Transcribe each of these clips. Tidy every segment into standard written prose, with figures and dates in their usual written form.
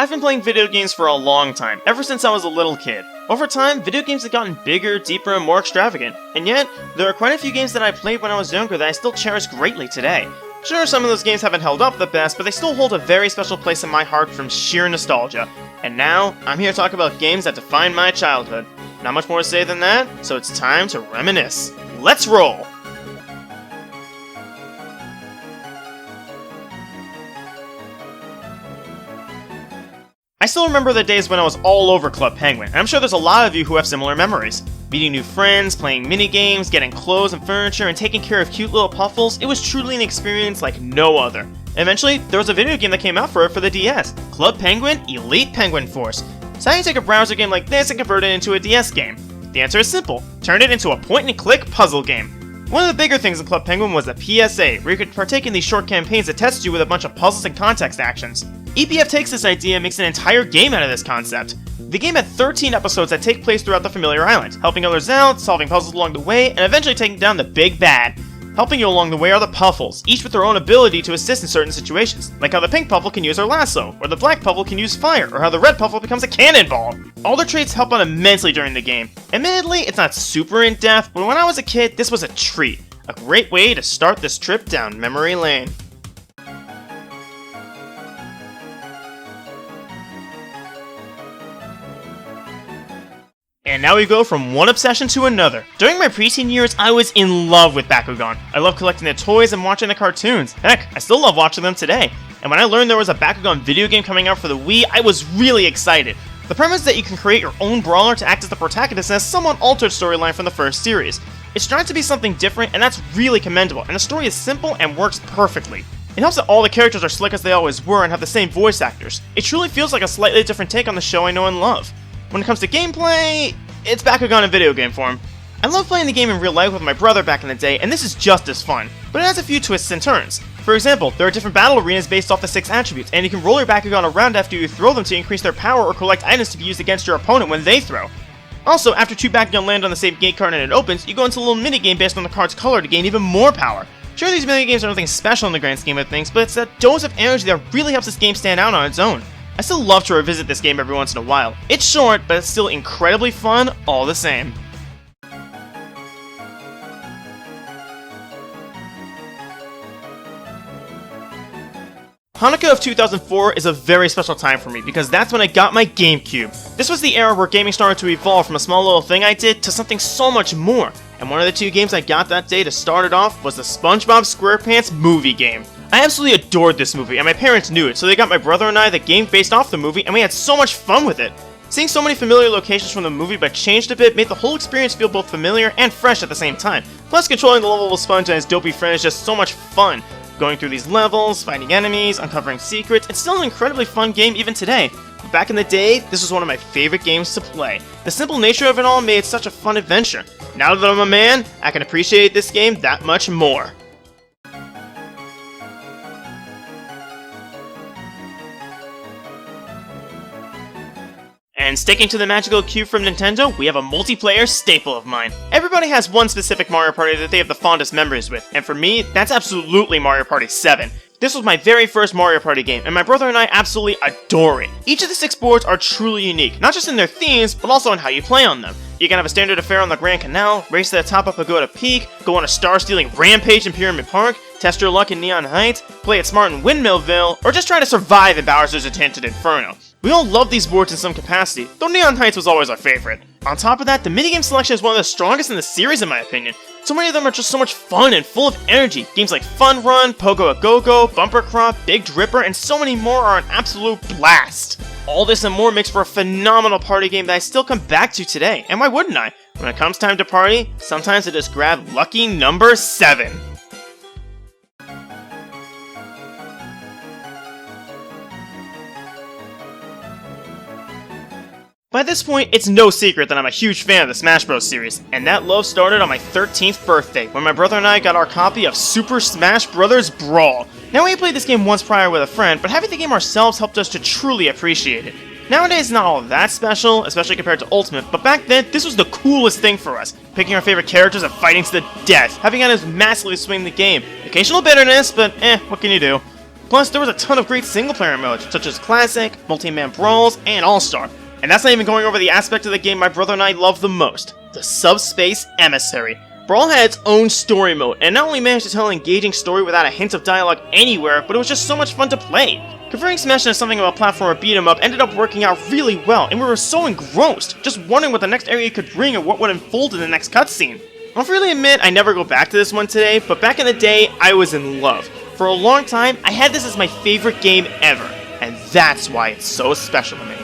I've been playing video games for a long time, ever since I was a little kid. Over time, video games have gotten bigger, deeper, and more extravagant, and yet, there are quite a few games that I played when I was younger that I still cherish greatly today. Sure, some of those games haven't held up the best, but they still hold a very special place in my heart from sheer nostalgia. And now, I'm here to talk about games that defined my childhood. Not much more to say than that, so it's time to reminisce. Let's roll! I still remember the days when I was all over Club Penguin, and I'm sure there's a lot of you who have similar memories. Meeting new friends, playing minigames, getting clothes and furniture, and taking care of cute little puffles, it was truly an experience like no other. Eventually, there was a video game that came out for it for the DS, Club Penguin Elite Penguin Force. So how do you take a browser game like this and convert it into a DS game? The answer is simple, turn it into a point-and-click puzzle game. One of the bigger things in Club Penguin was the PSA, where you could partake in these short campaigns that test you with a bunch of puzzles and context actions. EPF takes this idea and makes an entire game out of this concept. The game had 13 episodes that take place throughout the familiar island, helping others out, solving puzzles along the way, and eventually taking down the big bad. Helping you along the way are the Puffles, each with their own ability to assist in certain situations, like how the pink Puffle can use her lasso, or the black Puffle can use fire, or how the red Puffle becomes a cannonball. All their traits help out immensely during the game. Admittedly, it's not super in-depth, but when I was a kid, this was a treat. A great way to start this trip down memory lane. And now we go from one obsession to another. During my preteen years, I was in love with Bakugan. I loved collecting the toys and watching the cartoons. Heck, I still love watching them today. And when I learned there was a Bakugan video game coming out for the Wii, I was really excited. The premise is that you can create your own brawler to act as the protagonist in a somewhat altered storyline from the first series. It's trying to be something different, and that's really commendable, and the story is simple and works perfectly. It helps that all the characters are slick as they always were and have the same voice actors. It truly feels like a slightly different take on the show I know and love. When it comes to gameplay, it's Bakugan in video game form. I love playing the game in real life with my brother back in the day, and this is just as fun, but it has a few twists and turns. For example, there are different battle arenas based off the 6 attributes, and you can roll your Bakugan around after you throw them to increase their power or collect items to be used against your opponent when they throw. Also, after 2 Bakugan land on the same gate card and it opens, you go into a little minigame based on the card's color to gain even more power. Sure, these minigames are nothing special in the grand scheme of things, but it's that dose of energy that really helps this game stand out on its own. I still love to revisit this game every once in a while. It's short, but it's still incredibly fun all the same. Hanukkah of 2004 is a very special time for me because that's when I got my GameCube. This was the era where gaming started to evolve from a small little thing I did to something so much more. And one of the 2 games I got that day to start it off was the Spongebob SquarePants movie game. I absolutely adored this movie, and my parents knew it, so they got my brother and I the game based off the movie, and we had so much fun with it. Seeing so many familiar locations from the movie but changed a bit made the whole experience feel both familiar and fresh at the same time. Plus, controlling the lovable Sponge and his dopey friend is just so much fun. Going through these levels, fighting enemies, uncovering secrets, it's still an incredibly fun game even today. But back in the day, this was one of my favorite games to play. The simple nature of it all made it such a fun adventure. Now that I'm a man, I can appreciate this game that much more. And sticking to the magical cube from Nintendo, we have a multiplayer staple of mine. Everybody has one specific Mario Party that they have the fondest memories with, and for me, that's absolutely Mario Party 7. This was my very first Mario Party game, and my brother and I absolutely adore it. Each of the 6 boards are truly unique, not just in their themes, but also in how you play on them. You can have a standard affair on the Grand Canal, race to the top of Pagoda Peak, go on a star-stealing rampage in Pyramid Park, test your luck in Neon Heights, play it smart in Windmillville, or just try to survive in Bowser's Enchanted Inferno. We all love these boards in some capacity, though Neon Heights was always our favorite. On top of that, the minigame selection is one of the strongest in the series in my opinion. So many of them are just so much fun and full of energy. Games like Fun Run, Pogo a Go-Go, Bumper Crop, Big Dripper, and so many more are an absolute blast. All this and more makes for a phenomenal party game that I still come back to today, and why wouldn't I? When it comes time to party, sometimes I just grab lucky number 7. By this point, it's no secret that I'm a huge fan of the Smash Bros. Series, and that love started on my 13th birthday, when my brother and I got our copy of Super Smash Bros. Brawl. Now, we had played this game once prior with a friend, but having the game ourselves helped us to truly appreciate it. Nowadays, it's not all that special, especially compared to Ultimate, but back then, this was the coolest thing for us. Picking our favorite characters and fighting to the death, having items massively swing the game. Occasional bitterness, but what can you do? Plus, there was a ton of great single-player modes, such as Classic, Multi-Man Brawls, and All-Star. And that's not even going over the aspect of the game my brother and I love the most, the Subspace Emissary. Brawl had its own story mode, and not only managed to tell an engaging story without a hint of dialogue anywhere, but it was just so much fun to play. Converting Smash into something of a platformer beat-em-up ended up working out really well, and we were so engrossed, just wondering what the next area could bring and what would unfold in the next cutscene. I'll freely admit I never go back to this one today, but back in the day, I was in love. For a long time, I had this as my favorite game ever, and that's why it's so special to me.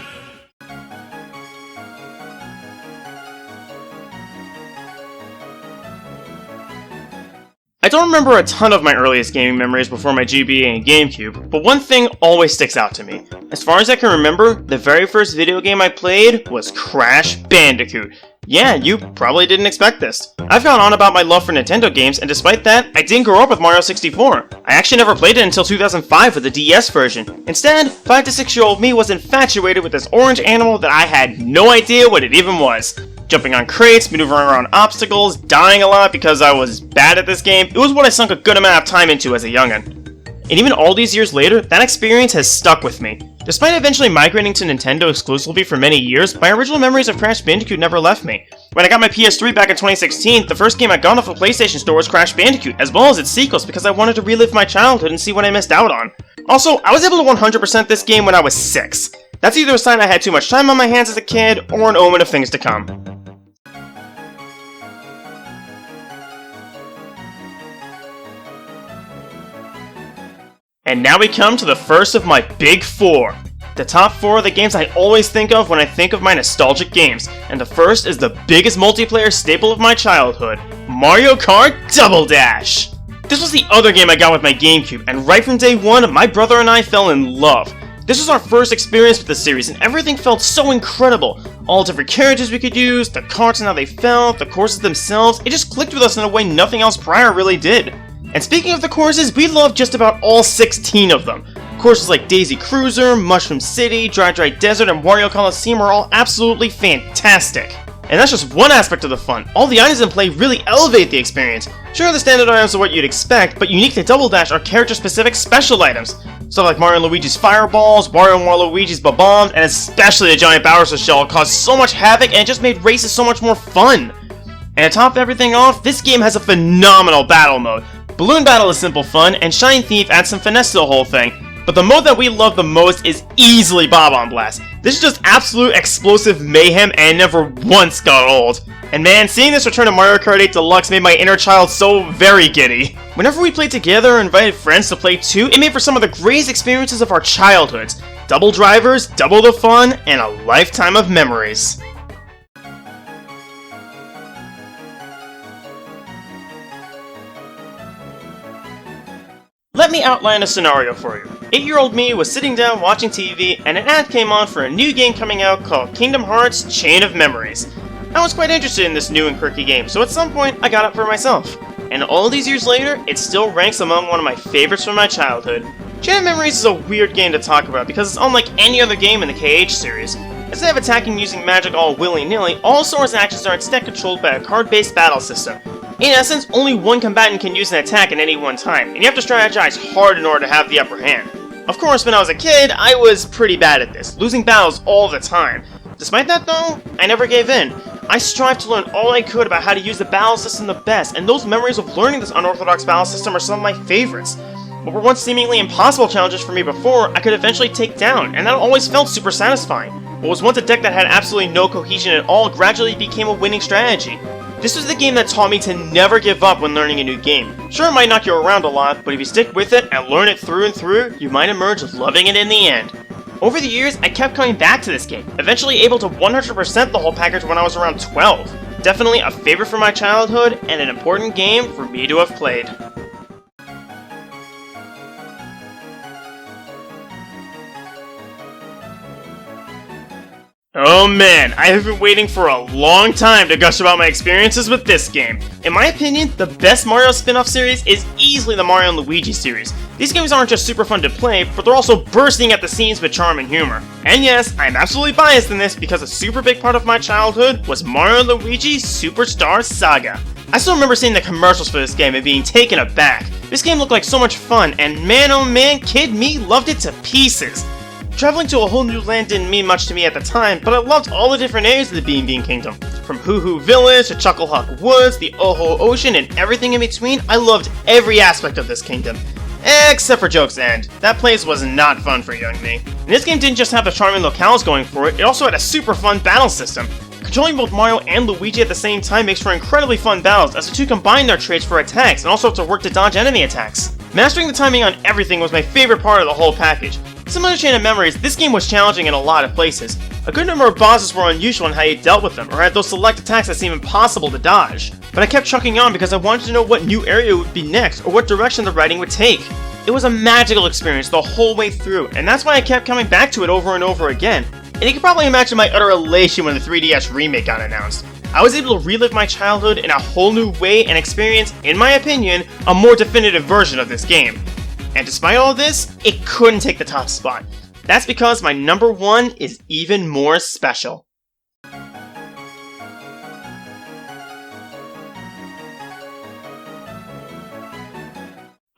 I don't remember a ton of my earliest gaming memories before my GBA and GameCube, but one thing always sticks out to me. As far as I can remember, the very first video game I played was Crash Bandicoot. Yeah, you probably didn't expect this. I've gone on about my love for Nintendo games, and despite that, I didn't grow up with Mario 64. I actually never played it until 2005 with the DS version. Instead, 5 to 6-year-old me was infatuated with this orange animal that I had no idea what it even was. Jumping on crates, maneuvering around obstacles, dying a lot because I was bad at this game, it was what I sunk a good amount of time into as a youngin'. And even all these years later, that experience has stuck with me. Despite eventually migrating to Nintendo exclusively for many years, my original memories of Crash Bandicoot never left me. When I got my PS3 back in 2016, the first game I got off a PlayStation Store was Crash Bandicoot, as well as its sequels because I wanted to relive my childhood and see what I missed out on. Also, I was able to 100% this game when I was 6. That's either a sign I had too much time on my hands as a kid, or an omen of things to come. And now we come to the first of my big 4. The top 4 are the games I always think of when I think of my nostalgic games, and the first is the biggest multiplayer staple of my childhood, Mario Kart Double Dash! This was the other game I got with my GameCube, and right from day one, my brother and I fell in love. This was our first experience with the series, and everything felt so incredible. All the different characters we could use, the carts and how they felt, the courses themselves, it just clicked with us in a way nothing else prior really did. And speaking of the courses, we loved just about all 16 of them. Courses like Daisy Cruiser, Mushroom City, Dry Desert, and Wario Coliseum are all absolutely fantastic. And that's just one aspect of the fun. All the items in play really elevate the experience. Sure, the standard items are what you'd expect, but unique to Double Dash are character-specific special items. Stuff like Mario and Luigi's Fireballs, Wario and Waluigi's Bob-Bombs, and especially the giant Bowser Shell caused so much havoc and it just made races so much more fun. And to top everything off, this game has a phenomenal battle mode. Balloon Battle is simple fun, and Shine Thief adds some finesse to the whole thing. But the mode that we love the most is easily Bob-on Blast. This is just absolute explosive mayhem and never once got old. And man, seeing this return to Mario Kart 8 Deluxe made my inner child so very giddy. Whenever we played together or invited friends to play too, it made for some of the greatest experiences of our childhoods. Double drivers, double the fun, and a lifetime of memories. Let me outline a scenario for you. 8-year-old me was sitting down watching TV and an ad came on for a new game coming out called Kingdom Hearts Chain of Memories. I was quite interested in this new and quirky game, so at some point I got it for myself. And all these years later, it still ranks among one of my favorites from my childhood. Chain of Memories is a weird game to talk about because it's unlike any other game in the KH series. Instead of attacking using magic all willy-nilly, all Sora's actions are instead controlled by a card-based battle system. In essence, only one combatant can use an attack at any one time, and you have to strategize hard in order to have the upper hand. Of course, when I was a kid, I was pretty bad at this, losing battles all the time. Despite that though, I never gave in. I strived to learn all I could about how to use the battle system the best, and those memories of learning this unorthodox battle system are some of my favorites. What were once seemingly impossible challenges for me before, I could eventually take down, and that always felt super satisfying. What was once a deck that had absolutely no cohesion at all gradually became a winning strategy. This was the game that taught me to never give up when learning a new game. Sure, it might knock you around a lot, but if you stick with it and learn it through and through, you might emerge loving it in the end. Over the years, I kept coming back to this game, eventually able to 100% the whole package when I was around 12. Definitely a favorite from my childhood, and an important game for me to have played. Oh man, I have been waiting for a long time to gush about my experiences with this game. In my opinion, the best Mario spin-off series is easily the Mario and Luigi series. These games aren't just super fun to play, but they're also bursting at the seams with charm and humor. And yes, I'm absolutely biased in this because a super big part of my childhood was Mario and Luigi Superstar Saga. I still remember seeing the commercials for this game and being taken aback. This game looked like so much fun, and man oh man, kid me loved it to pieces. Traveling to a whole new land didn't mean much to me at the time, but I loved all the different areas of the Bean Bean Kingdom. From Hoo Hoo Village to Chucklehuck Woods, the Oho Ocean, and everything in between, I loved every aspect of this kingdom. Except for Joke's End. That place was not fun for young me. And this game didn't just have the charming locales going for it, it also had a super fun battle system. Controlling both Mario and Luigi at the same time makes for incredibly fun battles, as the two combine their traits for attacks and also have to work to dodge enemy attacks. Mastering the timing on everything was my favorite part of the whole package. Similar to Chain of Memories, this game was challenging in a lot of places. A good number of bosses were unusual in how you dealt with them, or had those select attacks that seemed impossible to dodge. But I kept chucking on because I wanted to know what new area would be next, or what direction the writing would take. It was a magical experience the whole way through, and that's why I kept coming back to it over and over again. And you can probably imagine my utter elation when the 3DS remake got announced. I was able to relive my childhood in a whole new way and experience, in my opinion, a more definitive version of this game. And despite all this, it couldn't take the top spot. That's because my number one is even more special.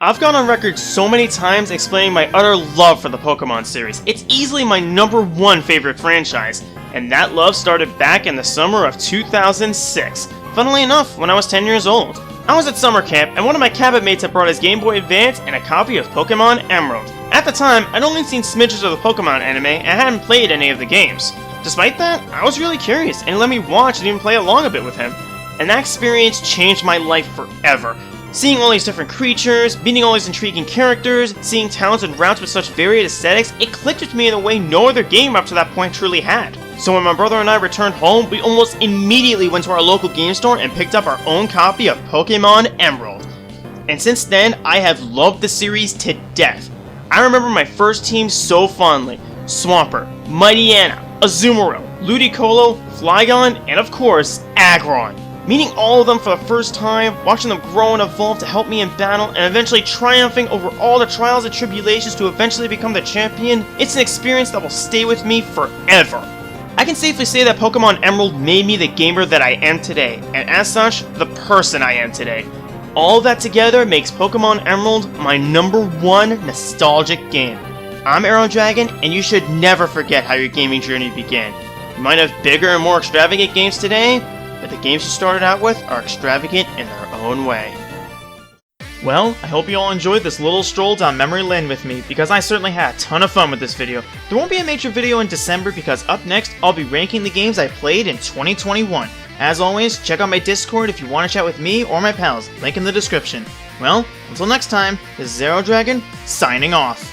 I've gone on record so many times explaining my utter love for the Pokemon series. It's easily my number one favorite franchise, and that love started back in the summer of 2006. Funnily enough, when I was 10 years old. I was at summer camp, and one of my cabin mates had brought his Game Boy Advance and a copy of Pokemon Emerald. At the time, I'd only seen smidges of the Pokemon anime and hadn't played any of the games. Despite that, I was really curious, and he let me watch and even play along a bit with him. And that experience changed my life forever. Seeing all these different creatures, meeting all these intriguing characters, seeing towns and routes with such varied aesthetics, it clicked with me in a way no other game up to that point truly had. So when my brother and I returned home, we almost immediately went to our local game store and picked up our own copy of Pokemon Emerald. And since then, I have loved the series to death. I remember my first team so fondly. Swampert, Mightyena, Azumarill, Ludicolo, Flygon, and of course, Aggron. Meeting all of them for the first time, watching them grow and evolve to help me in battle, and eventually triumphing over all the trials and tribulations to eventually become the champion, it's an experience that will stay with me forever. I can safely say that Pokemon Emerald made me the gamer that I am today, and as such, the person I am today. All that together makes Pokemon Emerald my number one nostalgic game. I'm Arrow Dragon, and you should never forget how your gaming journey began. You might have bigger and more extravagant games today, but the games you started out with are extravagant in their own way. Well, I hope you all enjoyed this little stroll down memory lane with me, because I certainly had a ton of fun with this video. There won't be a major video in December because up next, I'll be ranking the games I played in 2021. As always, check out my Discord if you want to chat with me or my pals, link in the description. Well, until next time, this is Zero Dragon, signing off.